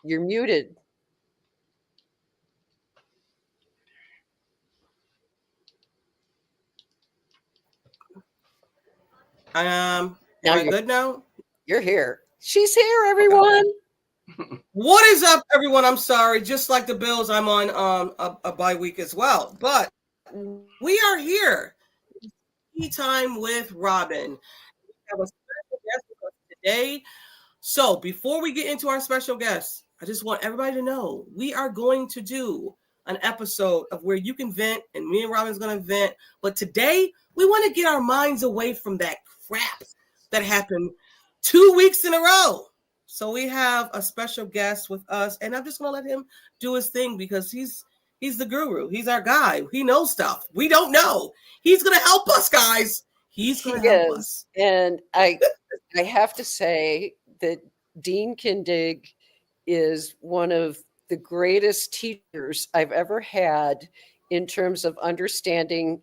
You're muted. Am Now I good now? you're here. She's here, everyone. What is up, everyone? I'm sorry. Just like the Bills, I'm on a bye week as well. But we are here. Tea time with Robyn. We have a special guest with us today. So before we get into our special guest, I just want everybody to know we are going to do an episode of where you can vent, and me and Robyn's going to vent. But today, we want to get our minds away from that crap that happened 2 weeks in a row. So we have a special guest with us, and I'm just going to let him do his thing because he's the guru. He's our guy. He knows stuff we don't know. He's going to help us, guys. He's going to help us. And I have to say that Dean Kindig is one of the greatest teachers I've ever had in terms of understanding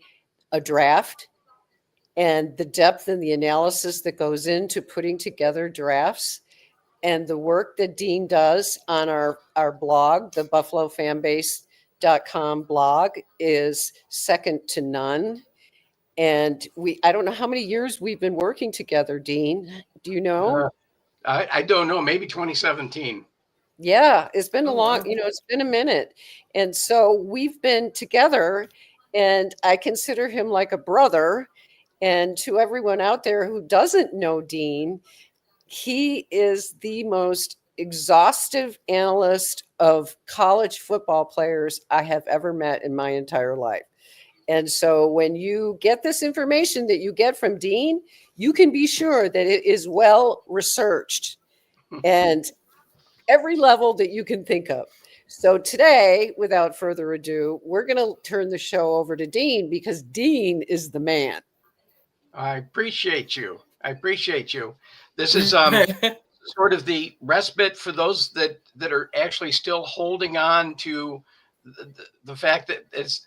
a draft and the depth and the analysis that goes into putting together drafts. And the work that Dean does on our blog, the buffalofanbase.com blog, is second to none. And I don't know how many years we've been working together, Dean. Do you know? I don't know, maybe 2017. Yeah, it's been it's been a minute. And so we've been together, and I consider him like a brother. And to everyone out there who doesn't know Dean, he is the most exhaustive analyst of college football players I have ever met in my entire life. And so when you get this information that you get from Dean, you can be sure that it is well researched and every level that you can think of. So today, without further ado, we're going to turn the show over to Dean because Dean is the man. I appreciate you. This is sort of the respite for those that are actually still holding on to the fact that it's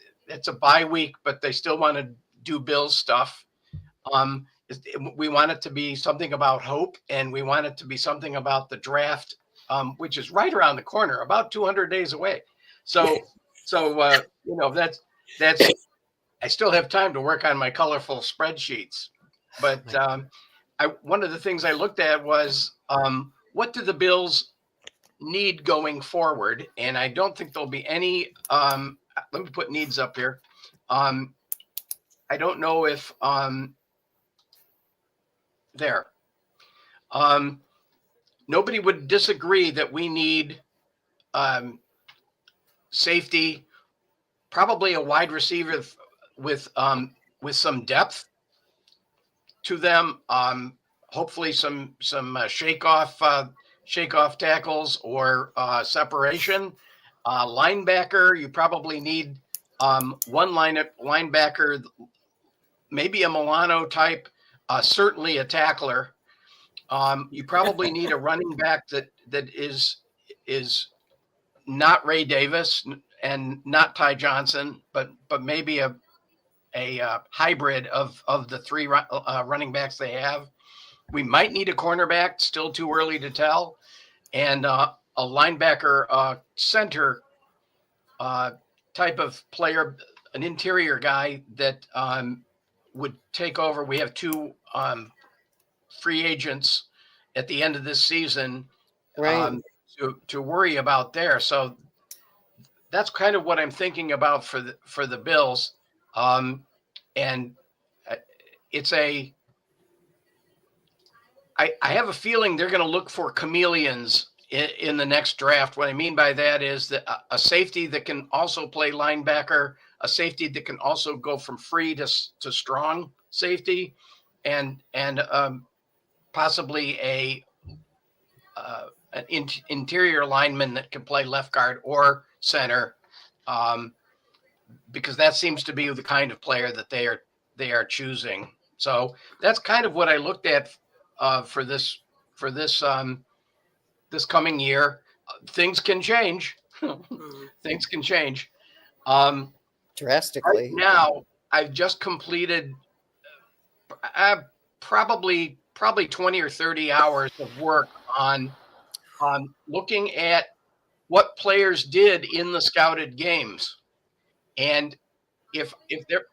a bye week, but they still want to do Bills stuff. We want it to be something about hope, and we want it to be something about the draft, which is right around the corner, about 200 days away. So that's I still have time to work on my colorful spreadsheets. But one of the things I looked at was what do the Bills need going forward? And I don't think there'll be any. Let me put needs up here. I don't know if there. Nobody would disagree that we need safety, probably a wide receiver with some depth to them. Hopefully some shake off tackles or separation. Linebacker, you probably need one linebacker, maybe a Milano type, certainly a tackler. You probably need a running back that is not Ray Davis and not Ty Johnson, but maybe a hybrid of the three running backs they have. We might need a cornerback, still too early to tell, and a linebacker center type of player, an interior guy that would take over. We have two free agents at the end of this season, right, to worry about there. So that's kind of what I'm thinking about for the Bills. And it's I have a feeling they're going to look for chameleons in the next draft. What I mean by that is that a safety that can also play linebacker, a safety that can also go from free to strong safety, and possibly an interior lineman that can play left guard or center, because that seems to be the kind of player that they are choosing. So that's kind of what I looked at for this coming year. Things can change. Things can change drastically. Right now, I've just completed probably 20 or 30 hours of work on looking at what players did in the scouted games. And if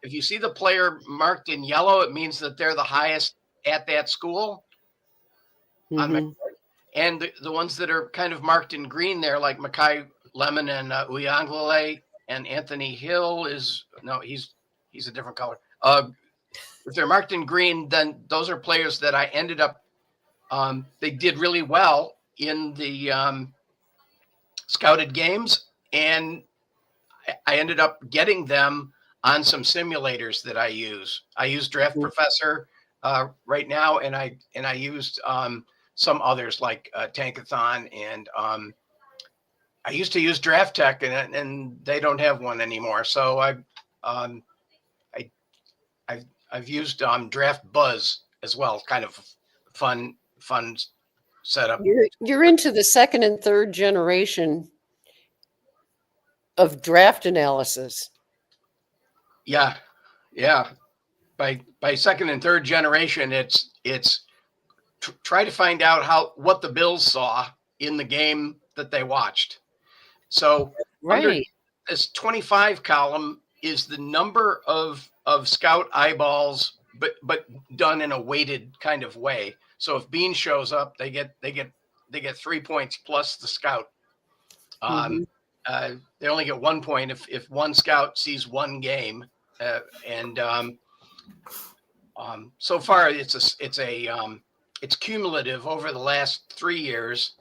you see the player marked in yellow, it means that they're the highest at that school on my Mhm. and the ones that are kind of marked in green there, like Makai Lemon and Uyanglele, and Anthony Hill he's a different color. If they're marked in green, then those are players that I ended up they did really well in the scouted games, and I ended up getting them on some simulators that I use. I use Draft Mhm. Professor right now, and I used some others like Tankathon, and I used to use Draft Tech, and they don't have one anymore. So um, I I've used Draft Buzz as well. Kind of fun setup. You're into the second and third generation of draft analysis. Yeah, yeah. By second and third generation, it's try to find out what the Bills saw in the game that they watched. So under Right. this 25 column is the number of scout eyeballs, but done in a weighted kind of way. So if Bean shows up, they get 3 points plus the scout. Mhm. They only get 1 point if one scout sees one game, and so far it's cumulative over the last 3 years.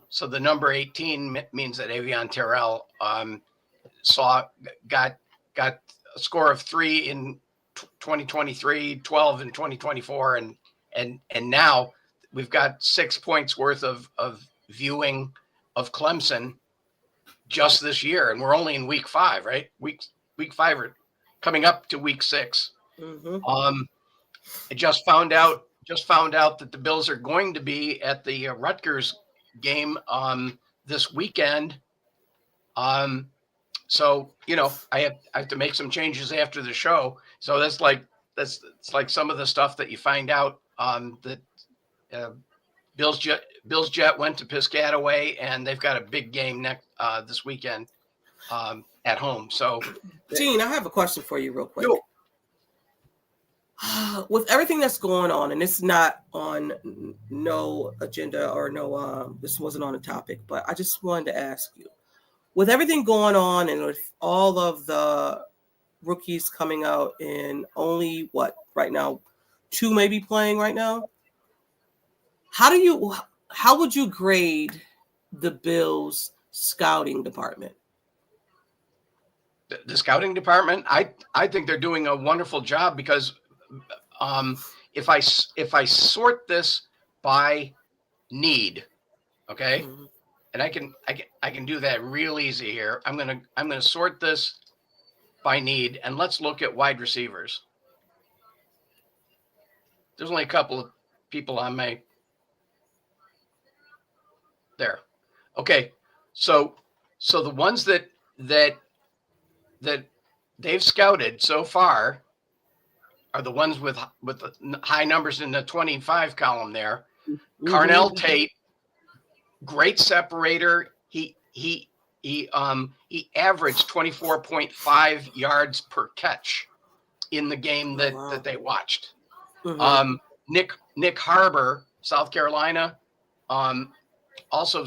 So the number 18 means that Avion Terrell got a score of 3 in 2023, 12 in 2024, and now we've got 6 points worth of viewing of Clemson just this year, and we're only in week 5, right? Week 5 or coming up to week 6. Mm-hmm. I just found out that the Bills are going to be at the Rutgers game this weekend. So I have to make some changes after the show. So that's like some of the stuff that you find out that uh, Bills Jet went to Piscataway, and they've got a big game next this weekend at home. So Dean, I have a question for you real quick. yo, With everything that's going on, and it's not on no agenda or no, this wasn't on a topic, but I just wanted to ask you, with everything going on and with all of the rookies coming out and only right now, 2 maybe playing right now, how would you grade the Bills scouting department? the scouting department, I think they're doing a wonderful job because if I sort this by need, okay, Mhm. and I can do that real easy here. I'm gonna sort this by need, and let's look at wide receivers. There's only a couple of people on my there. Okay, so the ones that they've scouted so far are the ones with the high numbers in the 25 column there. Mhm. Carnell Tate, great separator. He averaged 24.5 yards per catch in the game Oh, that wow. they watched. Mhm. Nick Harbor, South Carolina, also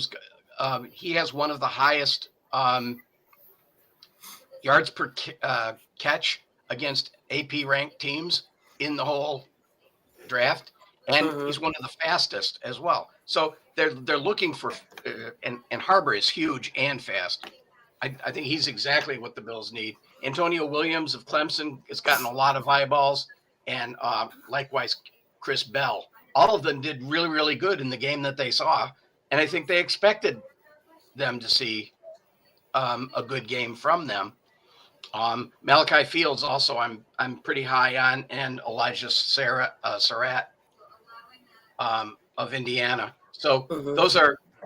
he has one of the highest yards per catch against AP ranked teams in the whole draft, and Mhm. he's one of the fastest as well. So they're looking for and Harbor is huge and fast. I think he's exactly what the Bills need. Antonio Williams of Clemson has gotten a lot of eyeballs, and likewise Chris Bell. All of them did really, really good in the game that they saw, and I think they expected them to see a good game from them. Malachi Fields also I'm pretty high on, and Elijah Surratt of Indiana. So Mhm.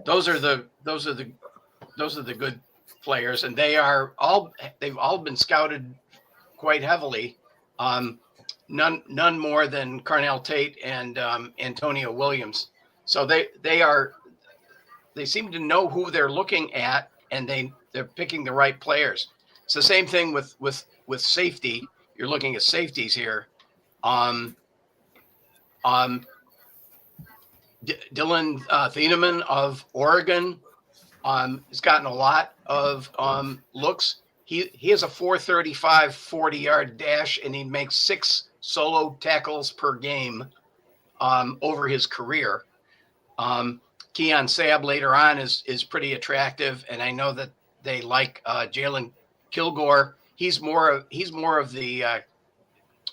those are the good players, and they've all been scouted quite heavily. None more than Carnell Tate and Antonio Williams. So they are they seem to know who they're looking at, and they're picking the right players. It's the same thing with safety. You're looking at safeties here. Um, Dylan Thieneman of Oregon has gotten a lot of looks. He has a 4.35 40-yard dash, and he makes 6 solo tackles per game over his career. Keon Sabb later on is pretty attractive, and I know that they like Jalen Kilgore. He's more of the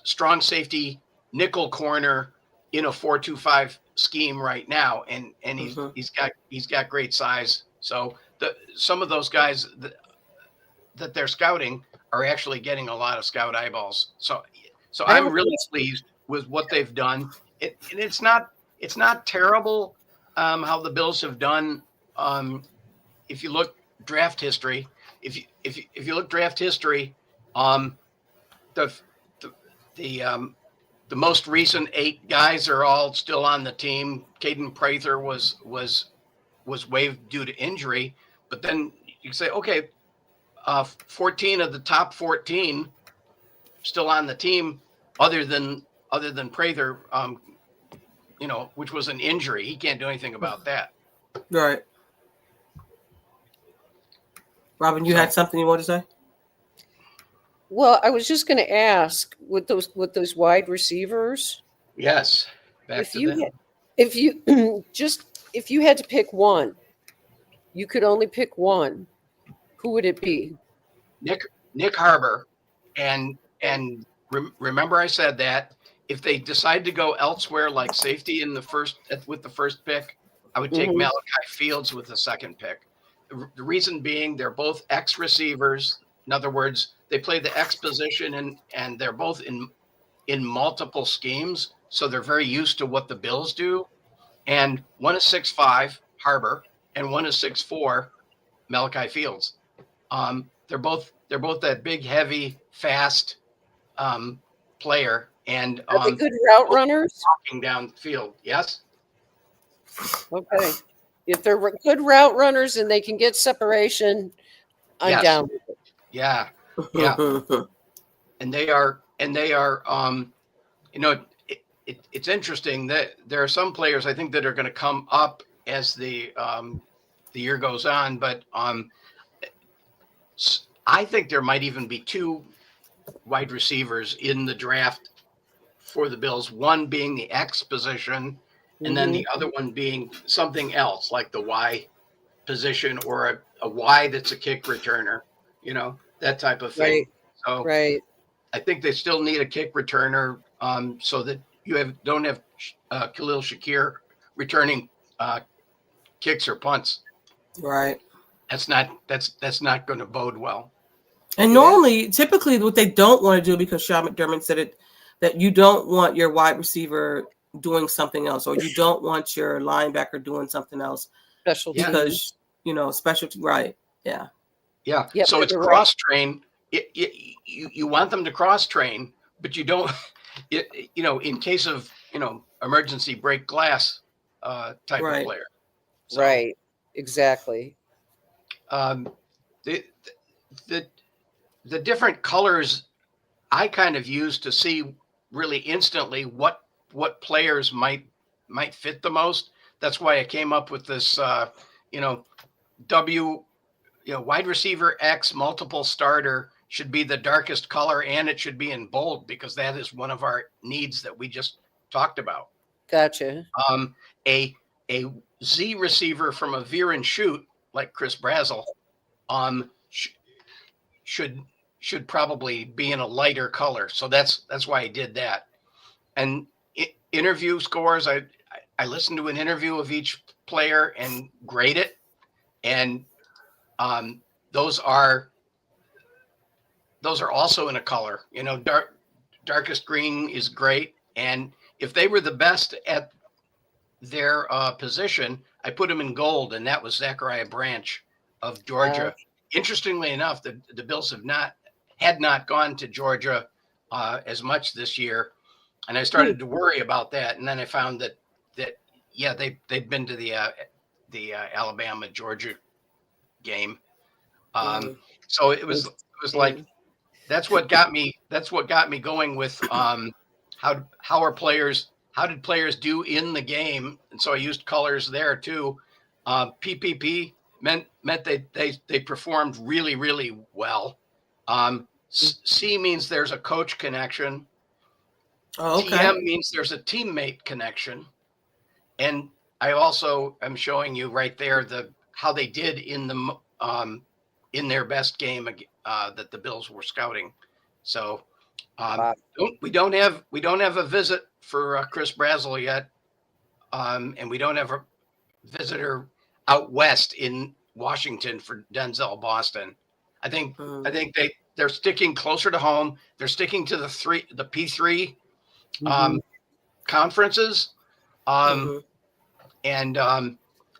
strong safety nickel corner in a 4-2-5 scheme right now, and he's got great size. So some of those guys that they're scouting are actually getting a lot of scout eyeballs. So I'm really pleased with what they've done. It's not terrible how the Bills have done. If you look draft history, if you look draft history, the most recent 8 guys are all still on the team. Caden Prather was waived due to injury, but then you say, okay, 14 of the top 14 still on the team, other than Prather, which was an injury. He can't do anything about that. Right. Robyn, you had something you want to say? Well, I was just going to ask with those wide receivers. Yes. If you had to pick one, you could only pick one, who would it be? Nick Harbor, and remember I said that if they decide to go elsewhere, like safety with the first pick, I would take Malachi Fields with the second pick. The reason being, they're both X receivers. In other words, they play the X position, and they're both in multiple schemes, so they're very used to what the Bills do. And one is 6'5", Harbor, and one is 6'4", Malachi Fields. They're both that big, heavy, fast player. And are they good route runners? Walking down the field, yes. Okay, if they're good route runners and they can get separation, I'm down with it. Yeah. and they are. It's interesting that there are some players I think that are going to come up as the year goes on, but I think there might even be 2 wide receivers in the draft for the Bills, one being the X position, and then the other one being something else, like the Y position, or a Y that's a kick returner, that type of thing. Right. So right. I think they still need a kick returner, so that you don't have Khalil Shakir returning kicks or punts. Right. That's not going to bode well. And normally, typically, what they don't want to do, because Sean McDermott said it, that you don't want your wide receiver doing something else, or you don't want your linebacker doing something else. Specialty. Because, specialty, right. Yeah. Yeah. Yep, so it's cross train. You want them to cross train, but you don't, in case of, emergency break glass type of player. So, right. Exactly. The different colors I kind of use to see really instantly what players might fit the most. That's why I came up with this, wide receiver X multiple starter should be the darkest color, and it should be in bold, because that is one of our needs that we just talked about. Gotcha. A Z receiver from a veer and shoot like Chris Brazel, should probably be in a lighter color. So that's why I did that. And interview scores, I listened to an interview of each player and grade it. And those are also in a color. Darkest green is great. And if they were the best at their position, I put them in gold, and that was Zachariah Branch of Georgia. Interestingly enough, the Bills had not gone to Georgia as much this year, and I started to worry about that. And then I found that they'd been to the the Alabama Georgia game. Mhm. So it was like that's what got me going with how did players do in the game, and so I used colors there too. PPP meant they performed really, really well. C means there's a coach connection. Oh, okay. TM means there's a teammate connection, and I also am showing you right there how they did in their best game that the Bills were scouting. So Wow. we don't have a visit for Chris Brazel yet, and we don't have a visitor out west in Washington for Denzel Boston. I think they're sticking closer to home. They're sticking to the P3 conferences, and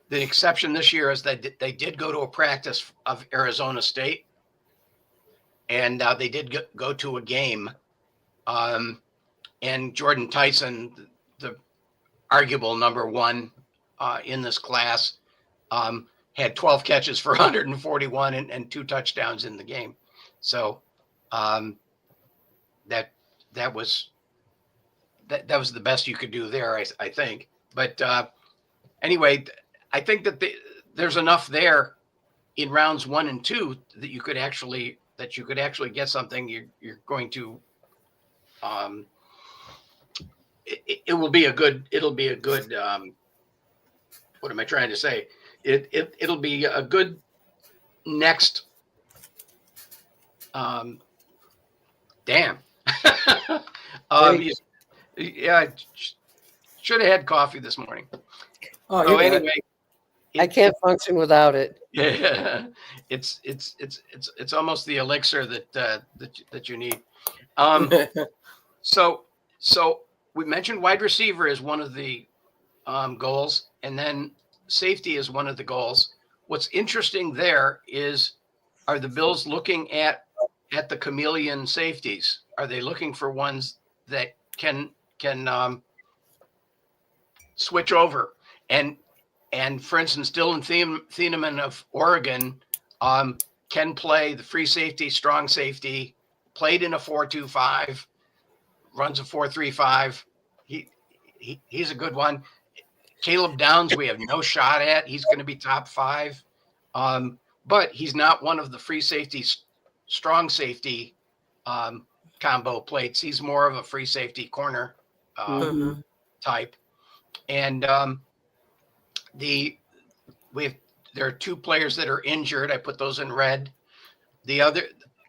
the exception this year is that they did go to a practice of Arizona State, and they did go to a game. And Jordan Tyson, the arguable number one in this class, had 12 catches for 141 and 2 touchdowns in the game. So that was the best you could do there, I think. But anyway, I think that there's enough there in rounds 1 and 2 that you could actually get something. You're going to it'll be a good what am I trying to say? It'll be a good next damn. Yeah, I should have had coffee this morning. Oh, anyway, I can't function without it. Yeah, it's almost the elixir that you need. So we mentioned wide receiver is one of the goals, and then safety is one of the goals. What's interesting there is, are the Bills looking at the chameleon safeties? Are they looking for ones that can switch over? And for instance, Dylan Thieneman of Oregon can play the free safety, strong safety, played in a 4-2-5, runs a 4-3-5. He's a good one. Caleb Downs, we have no shot at. He's going to be top 5. But he's not one of the free safety, strong safety combo plates. He's more of a free safety corner type. And there are 2 players that are injured. I put those in red. The other,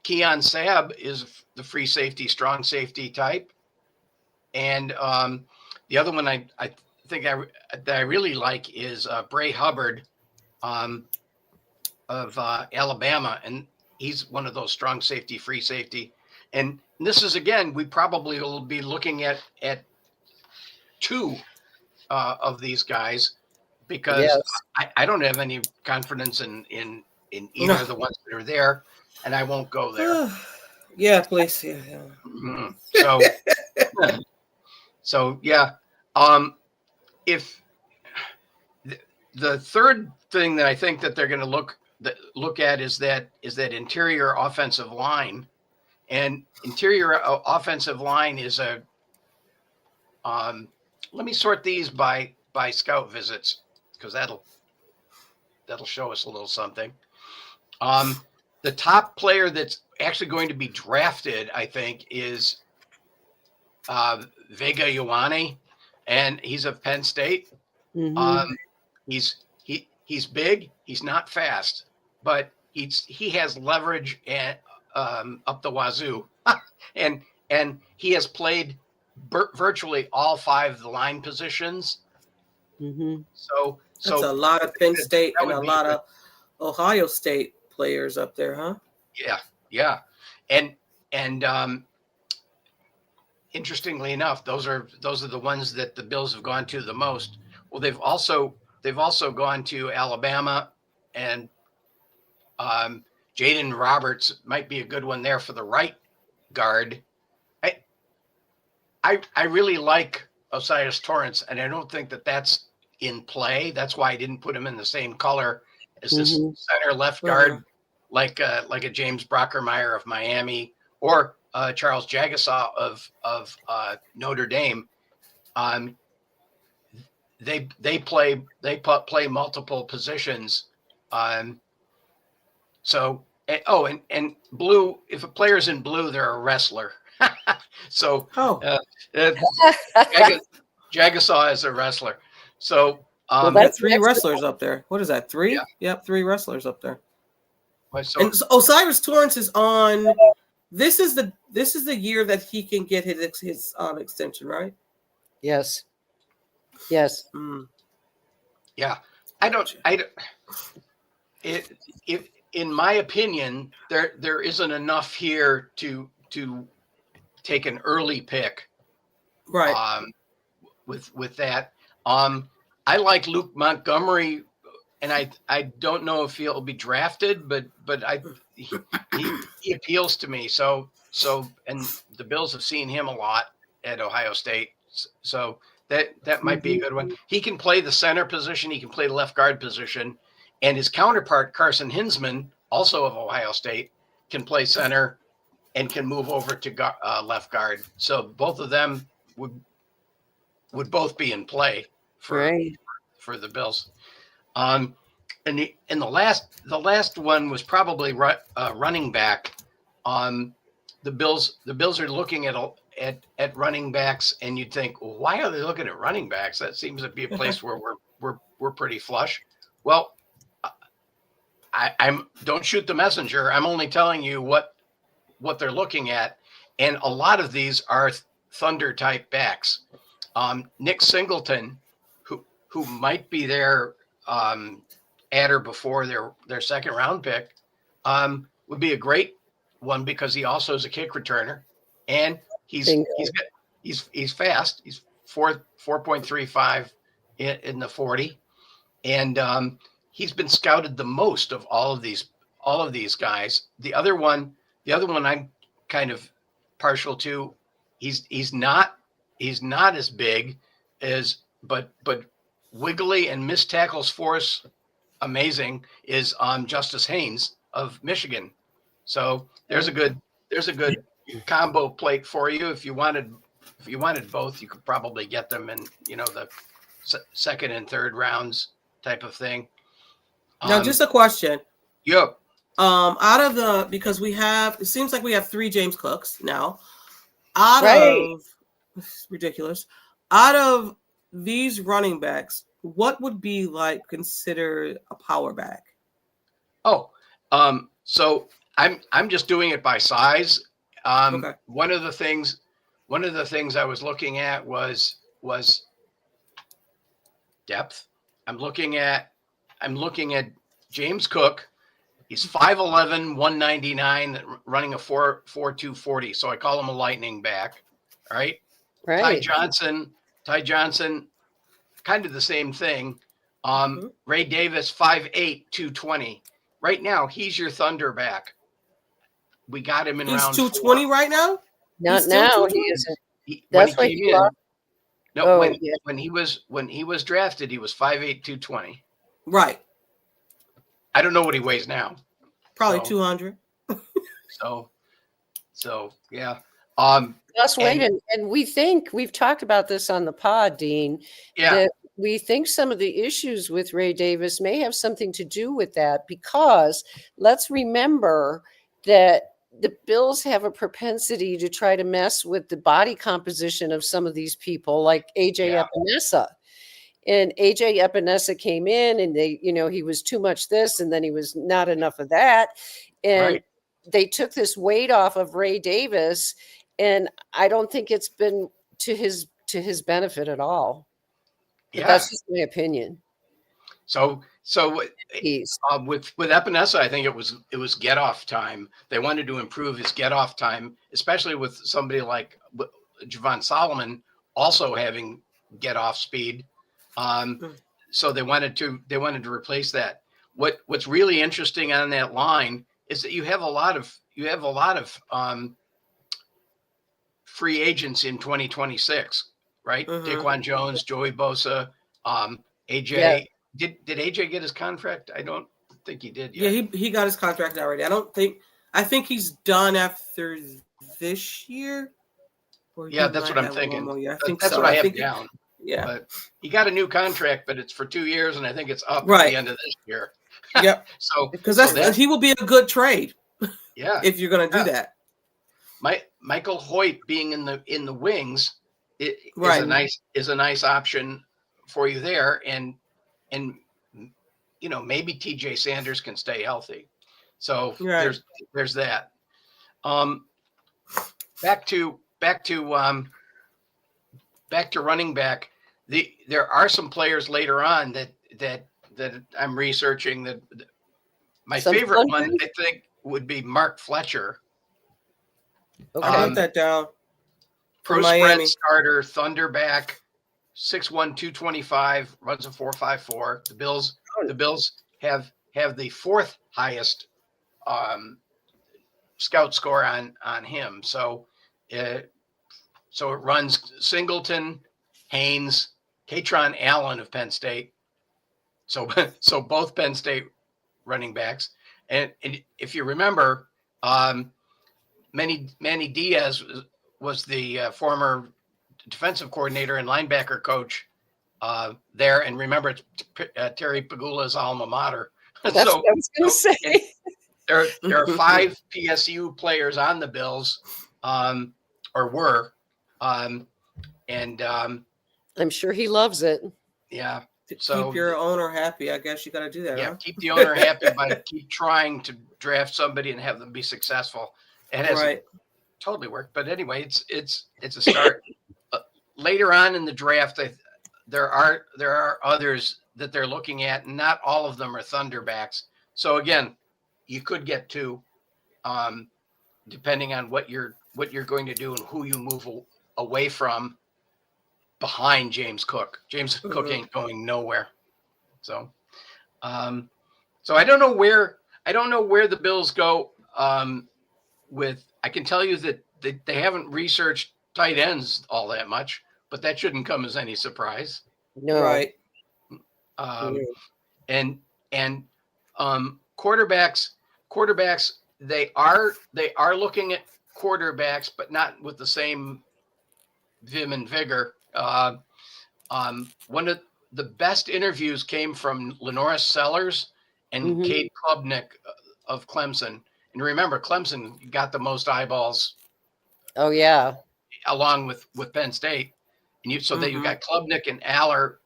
Keon Sabb, is the free safety, strong safety type. And the other one I think that I really like is Bray Hubbard of Alabama, and he's one of those strong safety, free safety. And this is, again, we probably will be looking at 2 of these guys, because I don't have any confidence in either of the ones that are there, and I won't go there. Yeah, please. Yeah. So, so yeah. If the third thing that I think that they're going to look at is that interior offensive line, and interior offensive line is a. Let me sort these by scout visits, because that'll show us a little something. The top player that's actually going to be drafted, I think, is Vega Ioane, and he's of Penn State. He's big. He's not fast, but he has leverage and up the wazoo, and he has played virtually all 5 of the line positions. So that's a lot of Penn State and a lot of Ohio State players up there, huh? Yeah, and interestingly enough, those are the ones that the Bills have gone to the most. Well, they've also gone to Alabama, and Jaden Roberts might be a good one there for the right guard. I really like Osiris Torrance, and I don't think that that's in play. That's why I didn't put him in the same color as this Mhm. center left guard, like a James Brockermeyer of Miami or Charles Jagasaw of Notre Dame. They play multiple positions. So and blue. If a player's in blue, they're a wrestler. So Jagasaw is a wrestler. So we got three wrestlers up there. What is that? Three? Yeah. Yep, three wrestlers up there. So, And Osiris Torrance is on. This is the year that he can get his extension, right? Yes. Yes. Yeah, I don't. It in my opinion, there isn't enough here to take an early pick. Right. With that, I like Luke Montgomery, and I don't know if he'll be drafted, but he appeals to me. So and the Bills have seen him a lot at Ohio State, so that might be a good one. He can play the center position. He can play the left guard position, and his counterpart Carson Hinsman, also of Ohio State, can play center and can move over to left guard. So both of them would both be in play for the Bills. And the last one was probably running back. The Bills are looking at running backs, and you'd think, well, why are they looking at running backs? That seems to be a place where we're pretty flush. Well, I'm don't shoot the messenger. I'm only telling you what they're looking at, and a lot of these are Thunder type backs. Nick Singleton, who might be their at or before their second round pick, would be a great one because he also is a kick returner, and he's fast. He's 4.35 in the 40, and he's been scouted the most of all of these guys. The other one I'm kind of partial to. He's not as big as but wiggly and missed tackles force amazing is Justice Haynes of Michigan. So there's a good combo plate for you. If you wanted both, you could probably get them in the second and third rounds type of thing. Now, just a question. Yep. Out of because it seems like we have 3 James Cooks now. Of ridiculous. Out of these running backs, what would be considered a power back? So I'm just doing it by size. Okay. One of the things I was looking at was depth. I'm looking at James Cook. He's 5'11", 199, running a 4.42 40. So I call him a lightning back. All right. Ty Johnson, kind of the same thing. Ray Davis, 5'8", 220. Right now, he's your Thunder back. We got him in round 220 4. right now? Not now. He isn't. That's when he came in. No, when he was drafted, he was 5'8", 220. Right. I don't know what he weighs now. Probably 200. So yeah. Plus weight, and we've talked about this on the pod, Dean. Yeah. That we think some of the issues with Ray Davis may have something to do with that, because let's remember that the Bills have a propensity to try to mess with the body composition of some of these people, like AJ Epinesa. And AJ Epinesa came in, and he was too much this, and then he was not enough of that. And they took this weight off of Ray Davis, and I don't think it's been to his benefit at all. But that's just my opinion. So with Epinesa, I think it was get off time. They wanted to improve his get off time, especially with somebody like Javon Solomon also having get off speed. So they wanted to replace that. What's really interesting on that line is that you have a lot of free agents in 2026, right? Daquan Jones, Joey Bosa, AJ, Yeah. did AJ get his contract? I don't think he did Yeah, yet. he got his contract already. I think he's done after this year. Or he Yeah, that's might what I'm have one thinking. more year. I think That's so. what I I have think down. yeah. But he got a new contract, but it's for 2 years, and I think it's up at Right. the end of this year. Yep. So Because that he will be a good trade yeah, if you're going to do yeah. that. Michael Hoyt being in the wings is Right. a nice option for you there, and maybe TJ Sanders can stay healthy. So Right. there's that. Back to running back. There are some players later on that I'm researching that my Some favorite one country? I think would be Mark Fletcher. Okay. I wrote that down. Pro Miami. spread starter, Thunderback, 6'1", 225, runs a 4.54. The Bills have the fourth highest scout score on him. So it runs Singleton, Haynes, Katron Allen of Penn State. So both Penn State running backs. And if you remember, Manny Diaz was the former defensive coordinator and linebacker coach there. And remember, it's Terry Pagula's alma mater. That's what I was going to say. There are 5 PSU players on the Bills, or were, and I'm sure he loves it. yeah. To So keep your owner happy, I guess you got to do that. yeah, huh? keep the owner happy by keep trying to draft somebody and have them be successful. It hasn't totally worked, but anyway, it's a start. Later on in the draft, there are others that they're looking at, and not all of them are Thunderbacks. So again, you could get 2, depending on what you're going to do and who you move away from behind James Cook. James Cook ain't going nowhere. So, so I don't know where the Bills go. With I can tell you that they haven't researched tight ends all that much, but that shouldn't come as any surprise. No. Right. And quarterbacks they are looking at quarterbacks, but not with the same vim and vigor. One of the best interviews came from Lenora Sellers and Kate Klubnik of Clemson. And remember, Clemson got the most eyeballs. Oh yeah, along with Penn State, and you've got Klubnik and Aller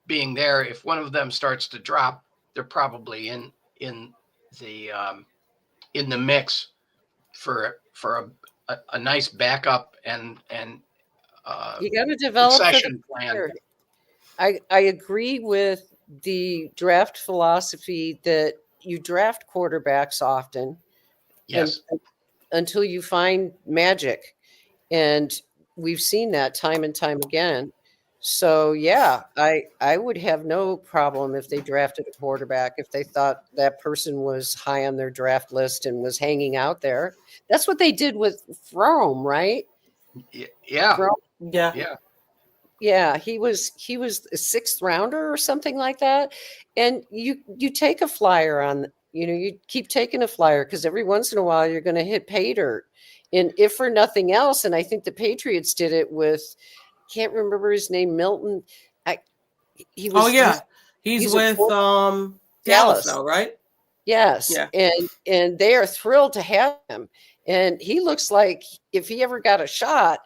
being there. If one of them starts to drop, they're probably in the mix for a nice backup and you got to develop succession plan. I agree with the draft philosophy that you draft quarterbacks often, Yes, until you find magic, and we've seen that time and time again. So yeah, I would have no problem if they drafted a quarterback if they thought that person was high on their draft list and was hanging out there. That's what they did with Fromm, right? Yeah, Fromm, Yeah. yeah, he was a 6th rounder or something like that. And you take a flyer on, you keep taking a flyer because every once in a while you're going to hit pay dirt. And if for nothing else, and I think the Patriots did it with, can't remember his name, Milton. He was. Oh yeah, he's with Dallas now, right? Yes. Yeah. And they are thrilled to have him. And he looks like if he ever got a shot,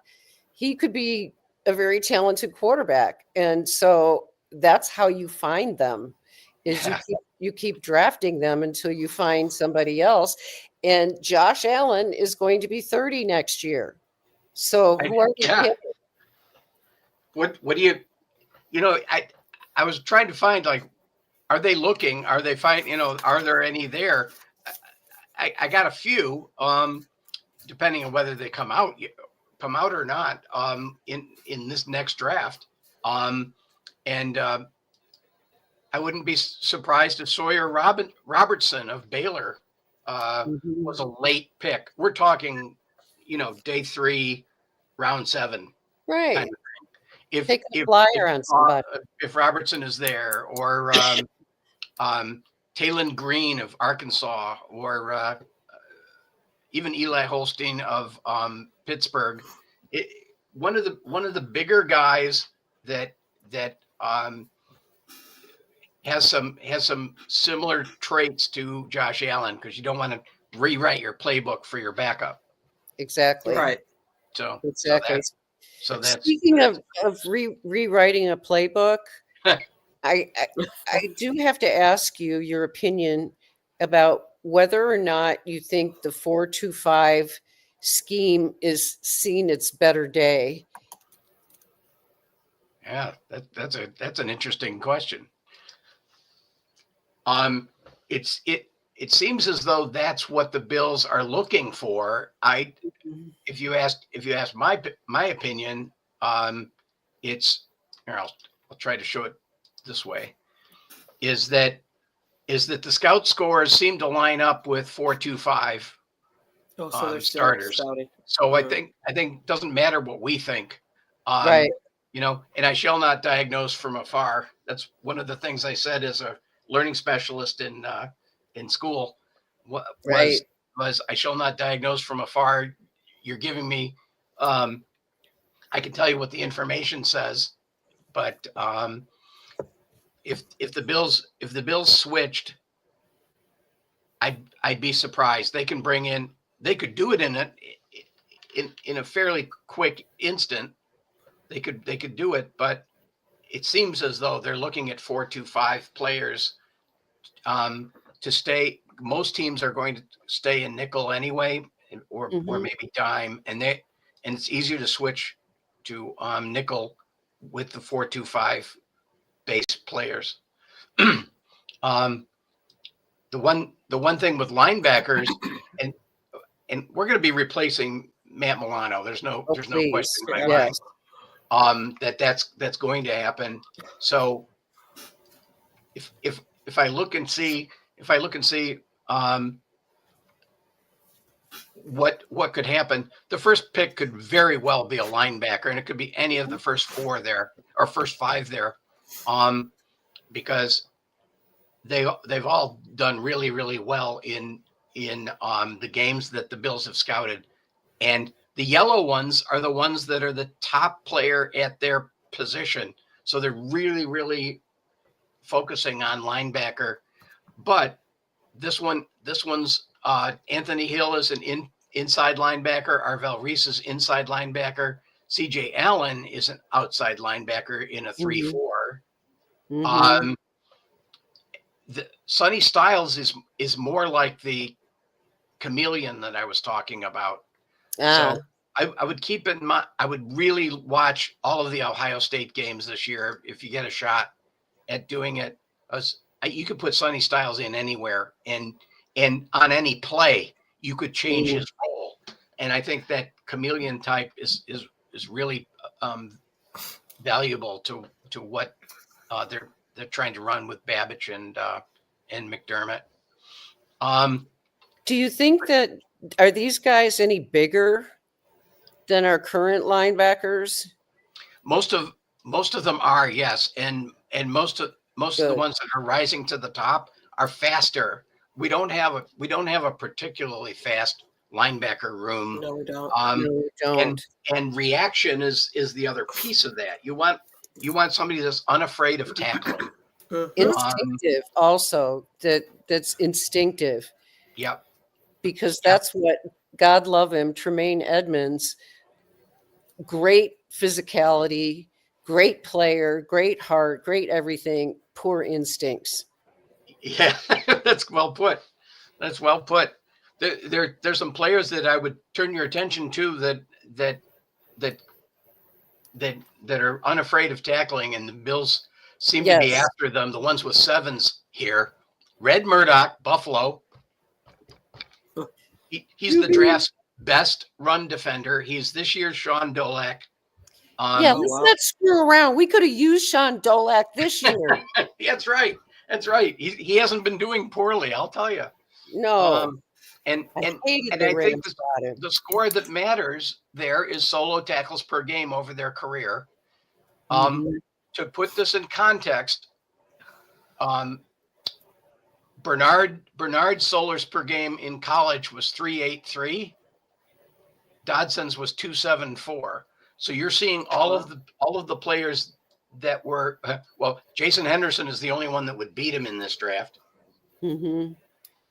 he could be a very talented quarterback. And so that's how you find them, is you keep drafting them until you find somebody else. And Josh Allen is going to be 30 next year. So who are we picking? What do you I was trying to find, like, are they looking? Are they are there any there? I got a few, depending on whether they come out or not, in this next draft. And I wouldn't be surprised if Sawyer Robertson of Baylor was a late pick. We're talking, day 3, round 7. Right. Kind of thing. Take a flyer on somebody. if Robertson is there, or Talon Green of Arkansas, or even Eli Holstein of Pittsburgh. One of the bigger guys that has some similar traits to Josh Allen, because you don't want to rewrite your playbook for your backup. Exactly. Right. So exactly. So that's Speaking of rewriting a playbook, I do have to ask you your opinion about whether or not you think the 4-2-5 scheme is seen its better day. Yeah, that's an interesting question. It seems as though that's what the Bills are looking for. If you ask my opinion, it's here, I'll try to show it this way. Is that the scout scores seem to line up with 4-2-5 So they're starters. scouting. So I think it doesn't matter what we think. Right. And I shall not diagnose from afar. That's one of the things I said as a learning specialist in school. Right. Was I shall not diagnose from afar. You're giving me, I can tell you what the information says, but if the Bills switched, I'd be surprised. They could do it in a fairly quick instant. They could do it, but it seems as though they're looking at 4-2-5 players to stay. Most teams are going to stay in nickel anyway, or maybe dime, and it's easier to switch to nickel with the 4-2-5 base players. The one thing with linebackers, and we're going to be replacing Matt Milano. There's no question in my mind. That's going to happen. So if I look and see what could happen, the first pick could very well be a linebacker, and it could be any of the first four there or first five there, because they've all done really, really well in the games that the Bills have scouted. And the yellow ones are the ones that are the top player at their position. So they're really, really focusing on linebacker. But this one's Anthony Hill is an inside linebacker. Arvell Reese is inside linebacker. CJ Allen is an outside linebacker in a 3-4. Sonny Styles is more like the chameleon that I was talking about. So I would keep in mind, I would really watch all of the Ohio State games this year if you get a shot at doing it. You could put Sonny Styles in anywhere, and on any play you could change his role. And I think that chameleon type is really valuable to what they're trying to run with Babbage and McDermott. Do you think that are these guys any bigger than our current linebackers? Most of them are, yes, and most of the ones that are rising to the top are faster. We don't have a particularly fast linebacker room. No, we don't. No, we don't. And reaction is the other piece of that. You want somebody that's unafraid of tackling. Instinctive, also. That's instinctive. Yep. Because that's what, God love him, Tremaine Edmonds, great physicality, great player, great heart, great everything, poor instincts. Yeah, that's well put. That's well put. There's some players that I would turn your attention to that are unafraid of tackling, and the Bills seem to be after them. The ones with 7s here. Red Murdoch, Buffalo. He's the draft's best run defender. He's this year's Sean Dolak. Let's not screw around. We could have used Sean Dolak this year. That's right. That's right. He hasn't been doing poorly, I'll tell you. No. And I think the score that matters there is solo tackles per game over their career. Mhm. To put this in context, um, Bernard Solers per game in college was 383. Dodson's was 274. So you're seeing all of the players that were well. Jason Henderson is the only one that would beat him in this draft. Mhm.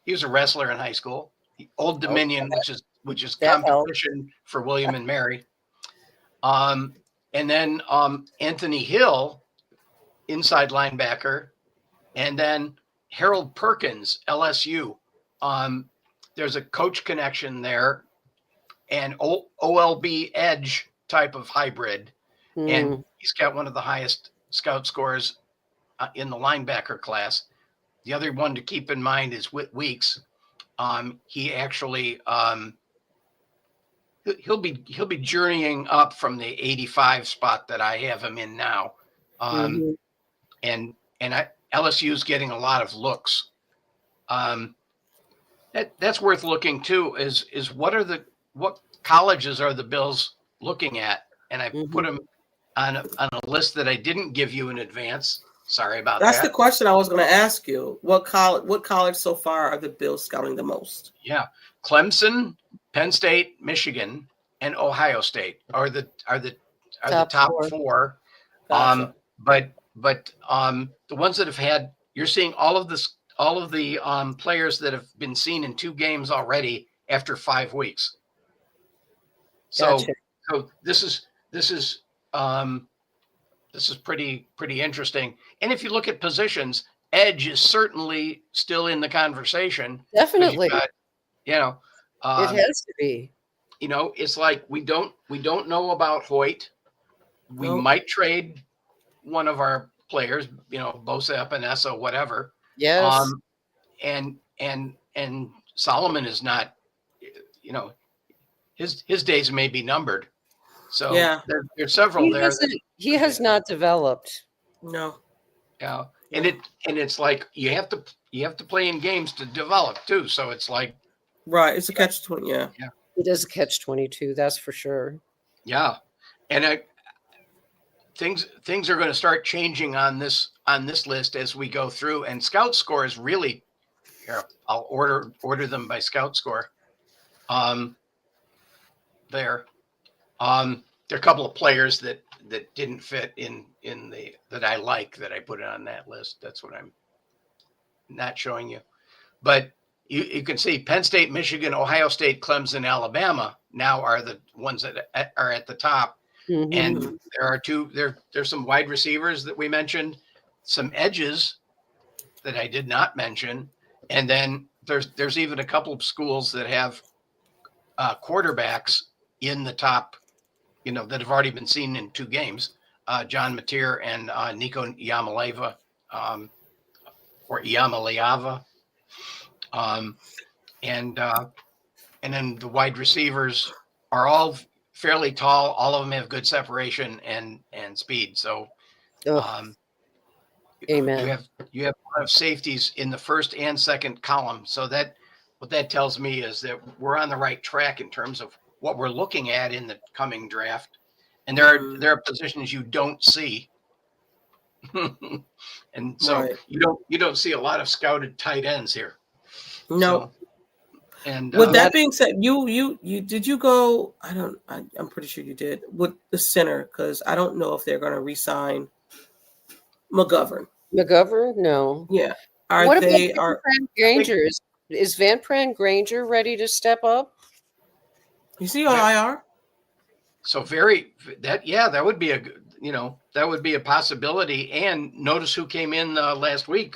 He was a wrestler in high school. Old Oh, Dominion, which is that helps. competition for William and Mary. And then Anthony Hill, inside linebacker, and then Harold Perkins, LSU. There's a coach connection there, and OLB edge type of hybrid, and Mm. he's got one of the highest scout scores in the linebacker class. The other one to keep in mind is Whit Weeks. He actually he'll be journeying up from the 85 spot that I have him in now, Mhm. and LSU's getting a lot of looks. That's worth looking too. Is what colleges are the Bills looking at? And I put Mhm. them on a list that I didn't give you in advance. Sorry about That's the that. question I was going to ask you. What college so far are the Bills scouting the most? Yeah, Clemson, Penn State, Michigan, and Ohio State are the Top top 4. four. Gotcha. But the ones that have had, you're seeing all of the players that have been seen in 2 games already after 5 weeks. So Gotcha. this is pretty interesting. And if you look at positions, edge is certainly still in the conversation. Definitely. You've got, you know, It has to be. it's like we don't know about Hoyt. We Nope. might trade one of our players, Bosa, Epinesa, whatever. Yes. And Solomon is not, his days may be numbered. So Yeah. there's several there. He has not developed. No. Yeah. No. And it's like you have to play in games to develop too. So it's like, Right. It's a catch-20. Yeah. It is a catch-22, that's for sure. yeah. And things are going to start changing on this list as we go through, and scout scores really here. I'll order them by scout score. There are a couple of players that didn't fit in the that I like that I put on that list. That's what I'm not showing you, but you can see Penn State, Michigan, Ohio State, Clemson, Alabama now are the ones that are at the top. Mhm. And there's some wide receivers that we mentioned, some edges that I did not mention, and then there's even a couple of schools that have quarterbacks in the top, that have already been seen in 2 games. John Mateer and Nico Yamaleva, or Yamaleava, and then the wide receivers are all fairly tall. All of them have good separation and speed. So Ugh, amen. you have a lot of safeties in the first and second column. So what that tells me is that we're on the right track in terms of what we're looking at in the coming draft. And there are positions you don't see. And so Right. you don't see a lot of scouted tight ends here. No. So, and with that being said, you did you go? I'm pretty sure you did with the center, because I don't know if they're going to re-sign McGovern. McGovern? No. Yeah. What about Van Pran Granger? Is Van Pran Granger ready to step up? Is he on IR? So that would be that would be a possibility. And notice who came in last week.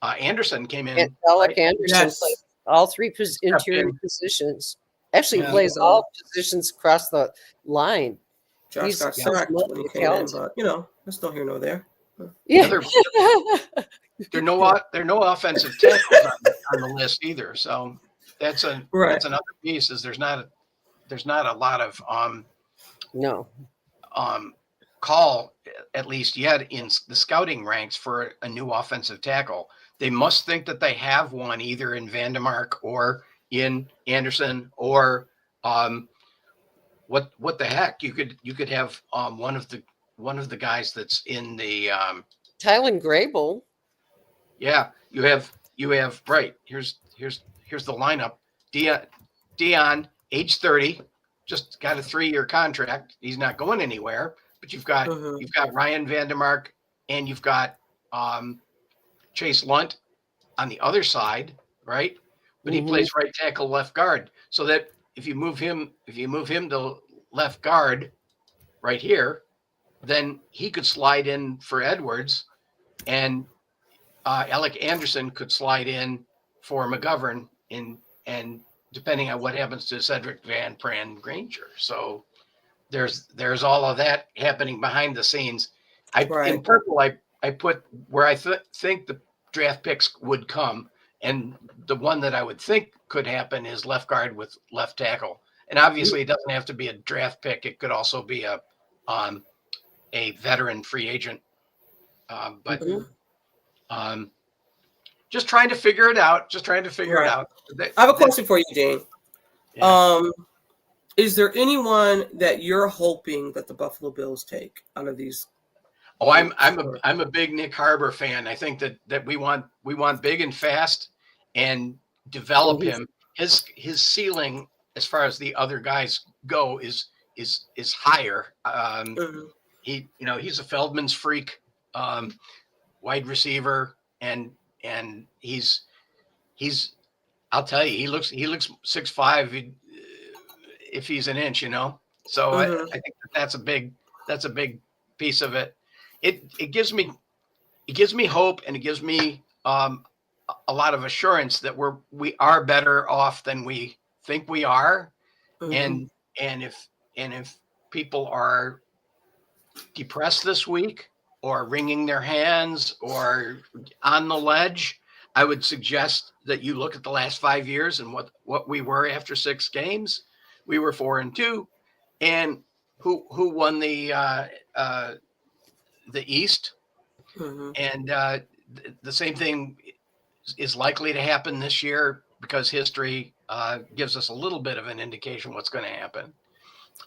Anderson came in. Alec Anderson played all 3 interior in. positions. Actually, he plays all positions across the line. Josh got sacked when he came in, but that's no here nor there. Yeah. There are no offensive tackles on the list either. So that's another piece. Is there's not a lot of no call, at least yet, in the scouting ranks for a new offensive tackle. They must think that they have one either in Vandemark or in Anderson, or what the heck, you could have one of the the guys that's in the Tylen Grable. yeah, you have right. Here's the lineup. Dion, age 30, just got a 3-year contract. He's not going anywhere. But you've got Ryan Vandermark and you've got Chase Lunt on the other side, right? But he plays right tackle, left guard. So that if you move him to left guard right here, then he could slide in for Edwards, and Alec Anderson could slide in for McGovern, and depending on what happens to Cedric Van Pran Granger. So there's all of that happening behind the scenes. In purple, I put where I think the draft picks would come, and the one that I would think could happen is left guard with left tackle. And obviously, it doesn't have to be a draft pick; it could also be a veteran free agent. But just trying to figure it out. It out. I have a question for you, Dean. Yeah. Is there anyone that you're hoping that the Buffalo Bills take out of these? Oh, I'm a big Nick Harbor fan. I think that we want big and fast and develop him. His ceiling, as far as the other guys go, is higher. He's a Feldman's freak, wide receiver, and he's I'll tell you, he looks 6'5" if he's an inch, So I think that's a big piece of it. It gives me hope, and it gives me a lot of assurance that we are better off than we think we are. And if people are depressed this week or wringing their hands or on the ledge, I would suggest that you look at the last 5 years and what we were after 6 games. We were 4-2, and who won the East, and the same thing is likely to happen this year because history gives us a little bit of an indication what's going to happen.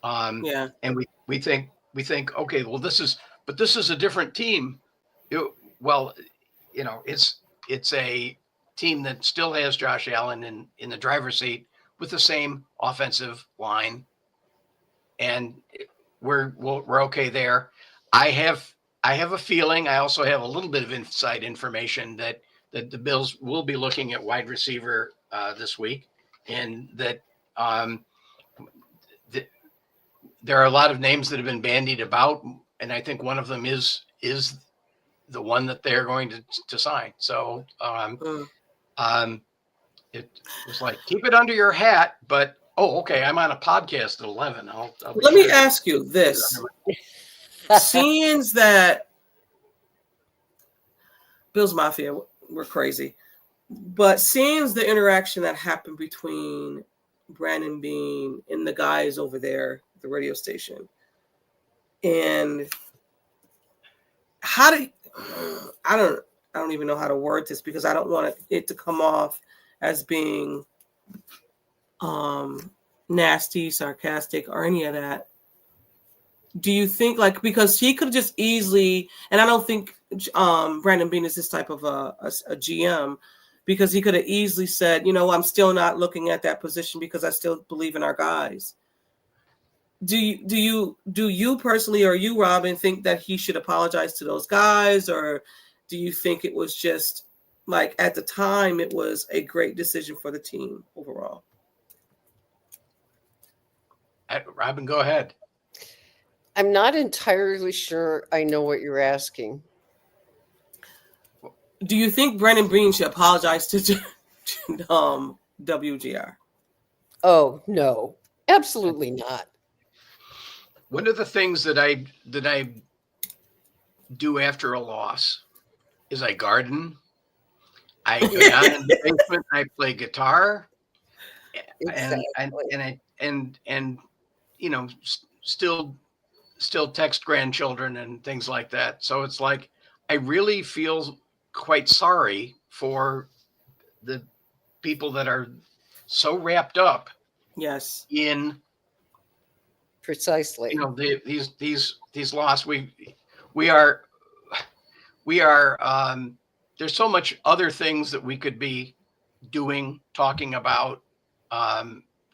And we think okay, well this is a different team. It's a team that still has Josh Allen in the driver's seat with the same offensive line, and we're okay there. I have a feeling. I also have a little bit of inside information that the Bills will be looking at wide receiver this week, and that there are a lot of names that have been bandied about, and I think one of them is the one that they're going to sign. So it was like, keep it under your hat, but okay, I'm on a podcast at 11. Let me ask you this. Seeing that Bills Mafia were crazy, but seeing the interaction that happened between Brandon Beane and the guys over there at the radio station, and I don't even know how to word this because I don't want it to come off as being nasty, sarcastic, or any of that. Do you think, because he could just easily, and I don't think Brandon Beane is this type of a GM, because he could have easily said, I'm still not looking at that position because I still believe in our guys. Do you personally, or you, Robyn, think that he should apologize to those guys, or do you think it was just at the time it was a great decision for the team overall? Robyn, go ahead. I'm not entirely sure I know what you're asking. Do you think Brandon Beane should apologize to WGR? Oh, no, absolutely not. One of the things that I do after a loss is I garden. I go down in the basement. I play guitar, exactly. and still text grandchildren and things like that. So it's like I really feel quite sorry for the people that are so wrapped up, yes, in Precisely. You know, these lost. We are there's so much other things that we could be doing, talking about,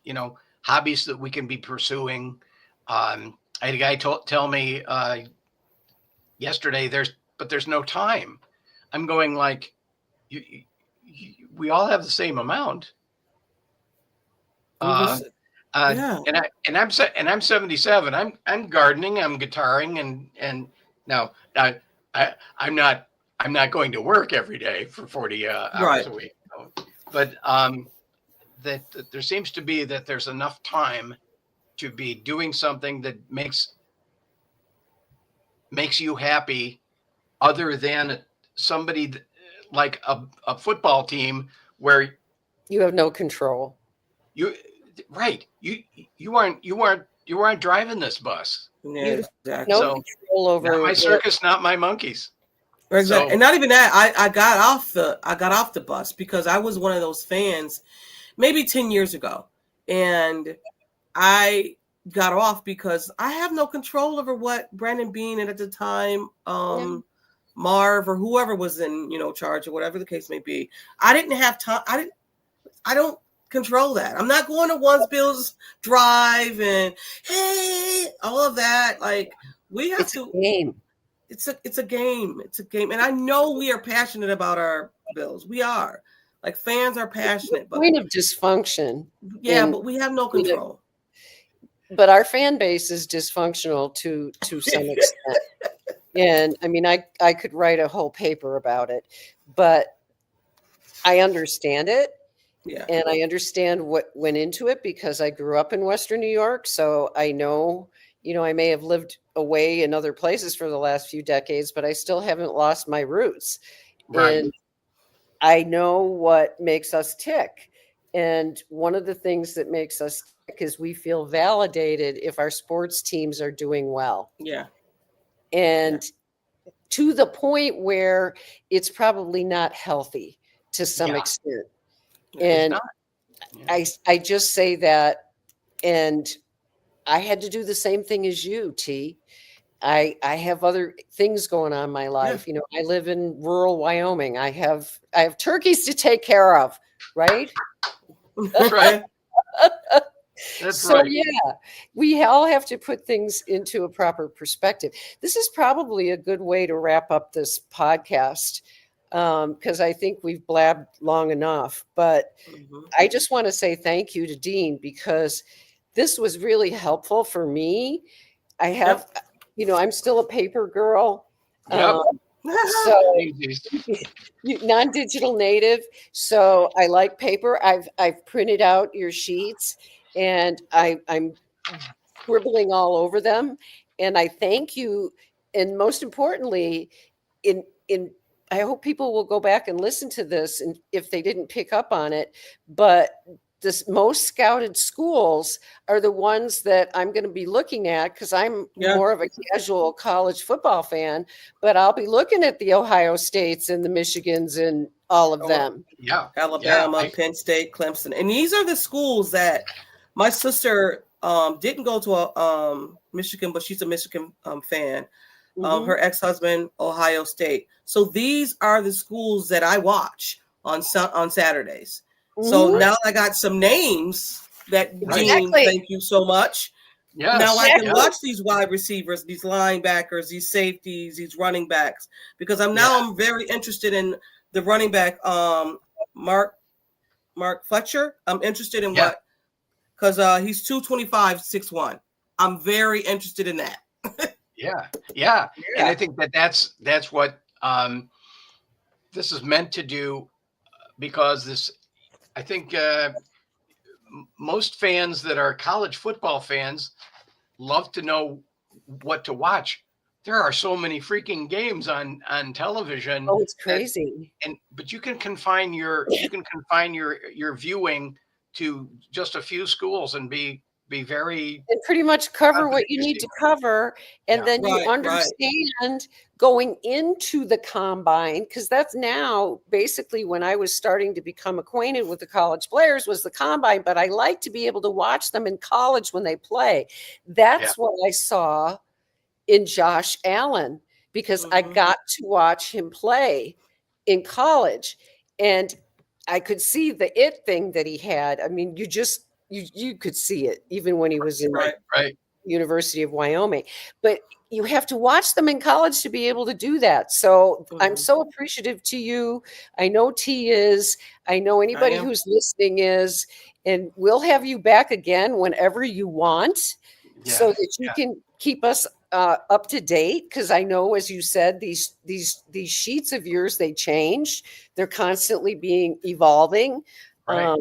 you know, hobbies that we can be pursuing. I had a guy tell me yesterday, there's no time. I'm going like, we all have the same amount. Mhm. Yeah. And I'm 77. I'm gardening. I'm guitaring, and now I'm not going to work every day for 40 hours Right. a week. But that there seems to be that there's enough time to be doing something that makes you happy, other than somebody like a football team where You have no control. you right you aren't driving this bus. Yeah, You exactly. no So control not over my the, circus, not my monkeys. Exactly. So And not even that, I got off the bus because I was one of those fans maybe 10 years ago. And I got off because I have no control over what Brandon Bean and at the time Marv or whoever was in, charge or whatever the case may be. I didn't have time. I don't control that. I'm not going to Once Bills Drive and hey, all of that. Like we have it's to a game. It's a game. It's a game. And I know we are passionate about our Bills. We are. Like fans are passionate, but Point of dysfunction. but we have no control. But our fan base is dysfunctional to some extent. And I mean, I could write a whole paper about it, but I understand it. Yeah. And I understand what went into it because I grew up in Western New York. So I know, I may have lived away in other places for the last few decades, but I still haven't lost my roots. right. And I know what makes us tick. And one of the things that makes us tick is we feel validated if our sports teams are doing well. Yeah. And to the point where it's probably not healthy to some Yeah. extent. It's And not. Yeah. I just say that, and I had to do the same thing as you, T. I have other things going on in my life. I live in rural Wyoming. I have turkeys to take care of, right? That's right. That's So right. yeah, we all have to put things into a proper perspective. This is probably a good way to wrap up this podcast because I think we've blabbed long enough. But I just want to say thank you to Dean because this was really helpful for me. I have, I'm still a paper girl. Yep. So Easy. non-digital native. So I like paper. I've printed out your sheets and I'm scribbling all over them. And I thank you. And most importantly, in I hope people will go back and listen to this and if they didn't pick up on it, but this most scouted schools are the ones that I'm going to be looking at because I'm more of a casual college football fan, but I'll be looking at the Ohio States and the Michigans and all of them. Yeah. Alabama, Penn State, Clemson. And these are the schools that my sister didn't go to Michigan, but she's a Michigan fan. Her ex-husband, Ohio State. So these are the schools that I watch on Saturdays. So now I got some names that Dean, thank you so much. Yes. Now I can watch these wide receivers, these linebackers, these safeties, these running backs, because I'm very interested in the running back, Mark Fletcher. I'm interested in what, because he's 225, 6'1". I'm very interested in that. Yeah. And I think that's what this is meant to do, because I think most fans that are college football fans love to know what to watch. There are so many freaking games on television. Oh, it's crazy. But you can confine your viewing to just a few schools and be be very and pretty much cover what you need to cover. And Yeah. then you Right, understand going into the combine, because that's now basically when I was starting to become acquainted with the college players was the combine, but I like to be able to watch them in college when they play. That's what I saw in Josh Allen, because I got to watch him play in college, and I could see the it thing that he had. I mean, you could see it even when he was in right. University of Wyoming. But you have to watch them in college to be able to do that. So I'm so appreciative to you. I know T is. I know anybody who's listening is. And we'll have you back again whenever you want, so that you can keep us up to date. Because I know, as you said, these sheets of yours, they change. They're constantly evolving. Right.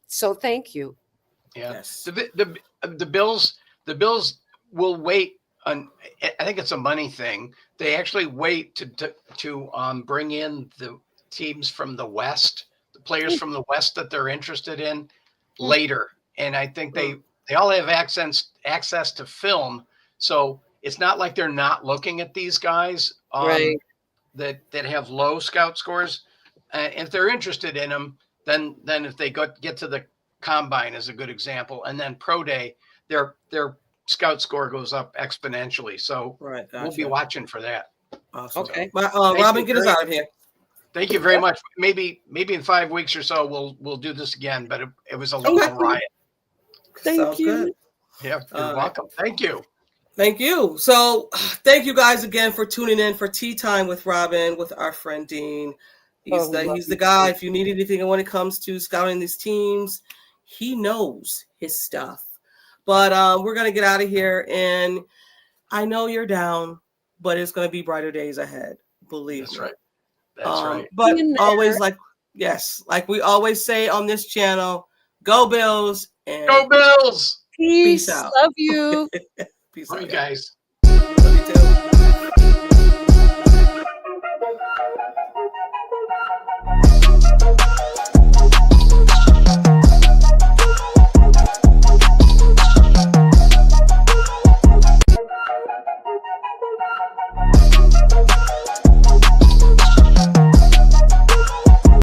So thank you. Yeah. Yes. The Bills will wait on. I think it's a money thing. They actually wait to bring in the teams from the West, the players from the West that they're interested in later. And I think they all have access to film. So it's not like they're not looking at these guys Right. that have low scout scores. If they're interested in them, then if they get to the combine is a good example, and then pro day, their scout score goes up exponentially. So we'll be watching for that. Awesome. Okay. Robyn, get us out of here. Thank you very much. Maybe in 5 weeks or so we'll do this again. But it was a riot. Thank you. Good. Yeah, you're welcome. Thank you. Thank you. So thank you guys again for tuning in for Tea Time with Robyn, with our friend Dean. He's the guy. If you need anything when it comes to scouting these teams, he knows his stuff. But we're going to get out of here. And I know you're down, but it's going to be brighter days ahead. Believe me. That's right. That's right. But always, like we always say on this channel, go Bills. And go Bills. Peace. Peace out. Love you. Peace Love out, you guys.